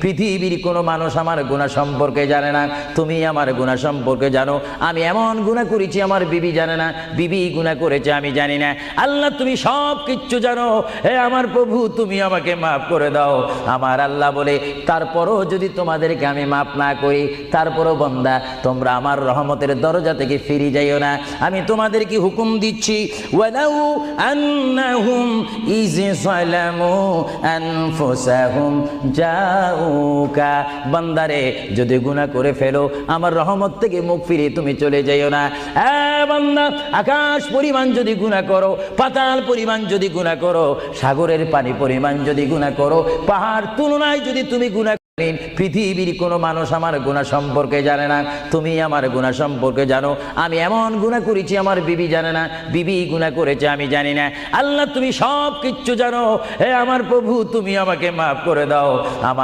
পৃথিবীর কোনো মানুষ আমার গুনাহ সম্পর্কে জানে না, তুমি আমার গুনাহ সম্পর্কে জানো। আমি এমন গুনাহ করেছি আমার বিবি জানে না, বিবি গুনাহ করেছে আমি জানি না। আল্লাহ তুমি সব কিচ্ছু জানো, হে আমার প্রভু তুমি আমাকে মাফ করে দাও। আমার আল্লাহ বলে তারপরও যদি তোমাদেরকে আমি মাফ না করি, তারপরও বান্দা তোমরা আমার রহমতের দরজা থেকে ফিরে যাইও না। আমি তোমাদেরকে হুকুম দিচ্ছি, ওয়ালাউ আন্নাহুম ইয যালামু আনফুসাহুম জাউকা, বান্দারে যদি গুনাহ করে ফেলো আমার রহমত থেকে মুখ ফিরিয়ে তুমি চলে যাইও না। বান্দা আকাশ পরিমাণ যদি গুনাহ করো, পাতাল পরিমাণ যদি গুনাহ করো, সাগরের পানি পরিমাণ যদি গুনাহ করো, পাহাড় তুলনায় যদি তুমি গুনাহ, পৃথিবীর কোনো মানুষ আমার গুনাহ সম্পর্কে জানে না, তুমি আমার গুনাহ সম্পর্কে জানো। আমি এমন গুনাহ করেছি আমার বিবি জানে না, বিবি গুনাহ করেছে আমি জানি না। আল্লাহ তুমি সব কিচ্ছু জানো, হে আমার প্রভু তুমি আমাকে মাফ করে দাও। আমার